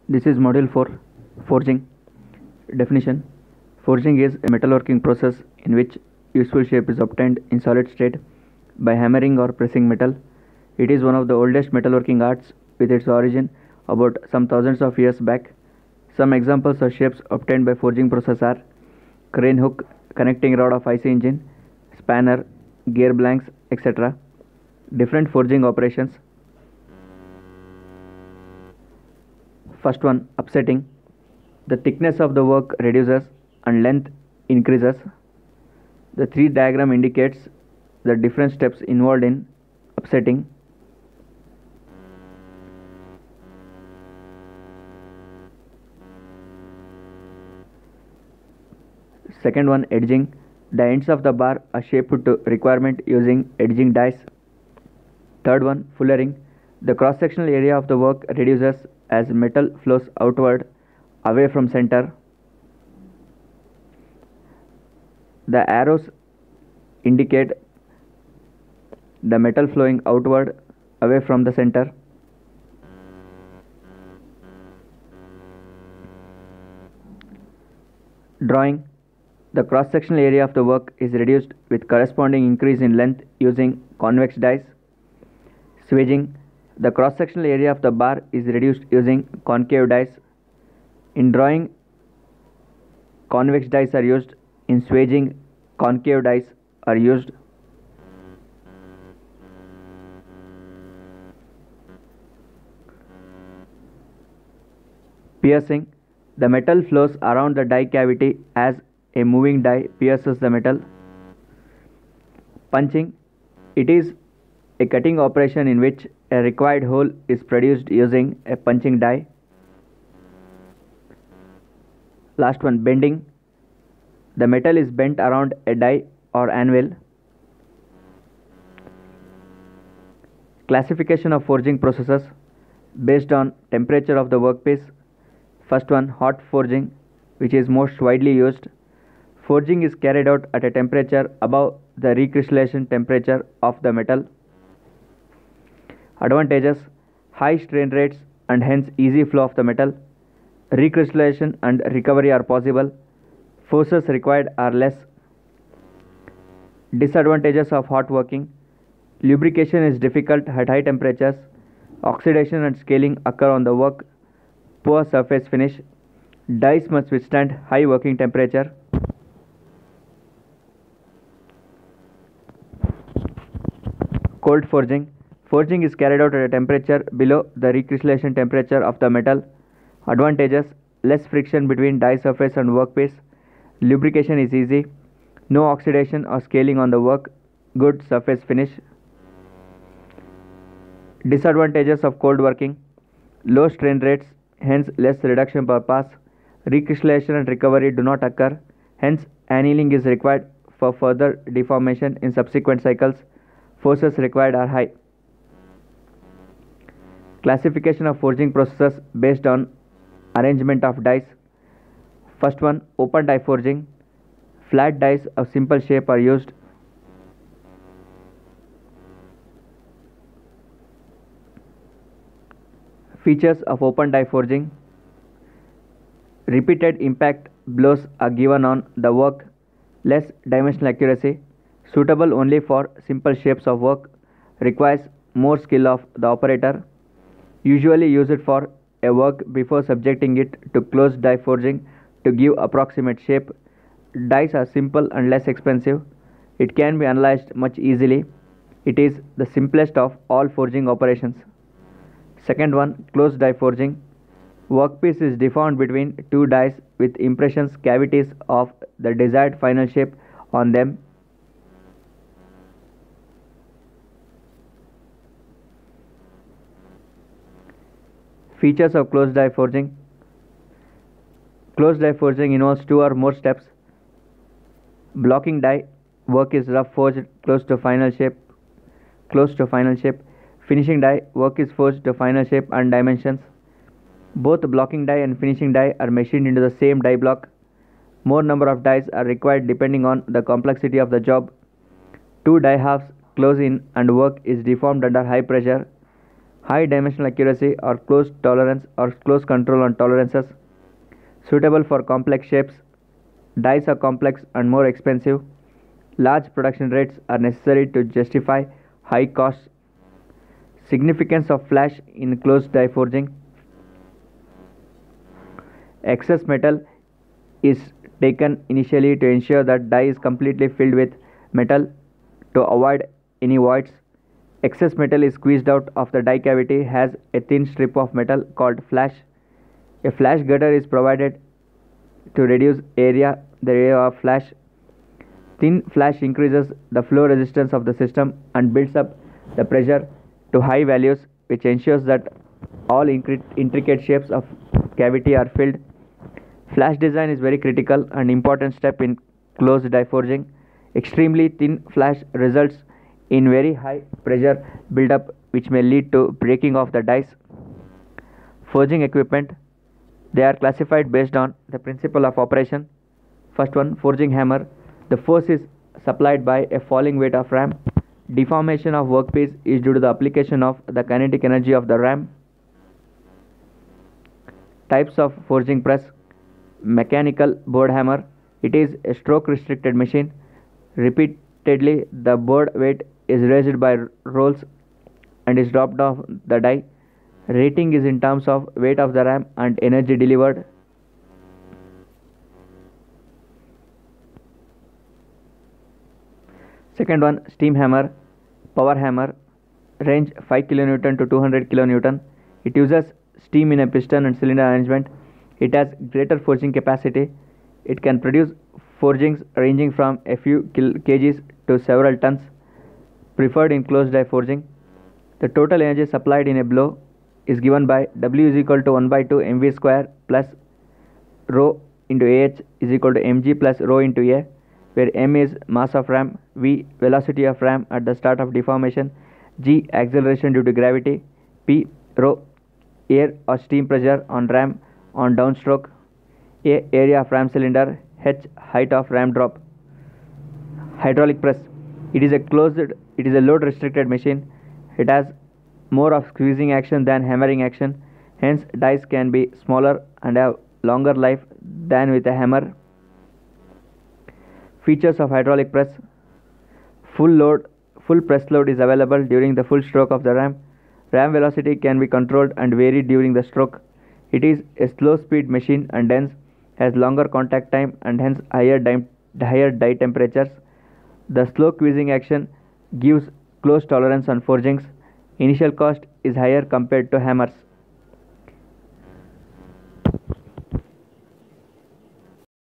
This is module 4, forging. Definition: forging is a metalworking process in which useful shape is obtained in solid state by hammering or pressing metal. It is one of the oldest metalworking arts with its origin about some thousands of years back. Some examples of shapes obtained by forging process are crane hook, connecting rod of IC engine, spanner, gear blanks, etc. Different forging operations. First one, upsetting. The thickness of the work reduces and length increases. The tree diagram indicates the different steps involved in upsetting. Second one, edging. The ends of the bar are shaped to requirement using edging dies. Third one, fullering. The cross-sectional area of the work reduces as metal flows outward away from center. The arrows indicate the metal flowing outward away from the center. Drawing. The cross-sectional area of the work is reduced with corresponding increase in length using convex dies. Swaging. The cross-sectional area of the bar is reduced using concave dies. In drawing, convex dies are used. In swaging, concave dies are used. Piercing. The metal flows around the die cavity as a moving die pierces the metal. Punching. It is a cutting operation in which a required hole is produced using a punching die. Last one, bending. The metal is bent around a die or anvil. Classification of forging processes based on temperature of the workpiece. First one, hot forging, which is most widely used. Forging is carried out at a temperature above the recrystallization temperature of the metal. Advantages: high strain rates and hence easy flow of the metal. Recrystallization and recovery are possible. Forces required are less. Disadvantages of hot working: lubrication is difficult at high temperatures. Oxidation and scaling occur on the work. Poor surface finish. Dies must withstand high working temperature. Cold forging. Forging is carried out at a temperature below the recrystallization temperature of the metal. Advantages: less friction between die surface and workpiece. Lubrication is easy. No oxidation or scaling on the work. Good surface finish. Disadvantages of cold working: low strain rates, hence less reduction per pass. Recrystallization and recovery do not occur, hence annealing is required for further deformation in subsequent cycles. Forces required are high. Classification of forging processes based on arrangement of dies. First one, open die forging. Flat dies of simple shape are used. Features of open die forging: repeated impact blows are given on the work, less dimensional accuracy, suitable only for simple shapes of work, requires more skill of the operator, usually used for a work before subjecting it to closed die forging to give approximate shape. Dies are simple and less expensive. It can be analyzed much easily. It is the simplest of all forging operations. Second one, closed die forging. Workpiece is deformed between two dies with impressions cavities of the desired final shape on them. Features of closed die forging: closed die forging involves two or more steps. Blocking die, work is rough forged close to final shape. Finishing die, work is forged to final shape and dimensions. Both blocking die and finishing die are machined into the same die block. More number of dies are required depending on the complexity of the job. Two die halves close in and work is deformed under high pressure. high dimensional accuracy or close tolerance or close control on tolerances, suitable for complex shapes. Dies are complex and more expensive. Large production rates are necessary to justify high costs. Significance of flash in closed die forging. Excess metal is taken initially to ensure that die is completely filled with metal to avoid any voids. Excess metal is squeezed out of the die cavity has a thin strip of metal called flash. A flash gutter is provided to reduce the area of flash. Thin flash increases the flow resistance of the system and builds up the pressure to high values, which ensures that all intricate shapes of cavity are filled. Flash design is very critical and important step in closed die forging. Extremely thin flash results in very high pressure buildup, which may lead to breaking of the dies. Forging equipment. They are classified based on the principle of operation. First one, forging hammer. The force is supplied by a falling weight of ram. Deformation of workpiece is due to the application of the kinetic energy of the ram. Types of forging press. Mechanical board hammer. It is a stroke restricted machine. Repeatedly the board weight is raised by rolls and is dropped off the die. Rating is in terms of weight of the ram and energy delivered. Second one, steam hammer. Power hammer. Range 5 kN to 200 kN. It uses steam in a piston and cylinder arrangement. It has greater forging capacity. It can produce forgings ranging from a few kgs to several tons. Preferred in closed die forging. The total energy supplied in a blow is given by W is equal to 1 by 2 mv square plus rho into Ah is equal to mg plus rho into A, where m is mass of ram, v velocity of ram at the start of deformation, g acceleration due to gravity, p rho air or steam pressure on ram on downstroke, A area of ram cylinder, h height of ram drop. Hydraulic press. It is a load restricted machine. It has more of squeezing action than hammering action. Hence, dies can be smaller and have longer life than with a hammer. Features of hydraulic press. Full press load is available during the full stroke of the ram. Ram velocity can be controlled and varied during the stroke. It is a slow speed machine and hence has longer contact time and hence higher die temperatures. The slow squeezing action gives close tolerance on forgings. Initial cost is higher compared to hammers.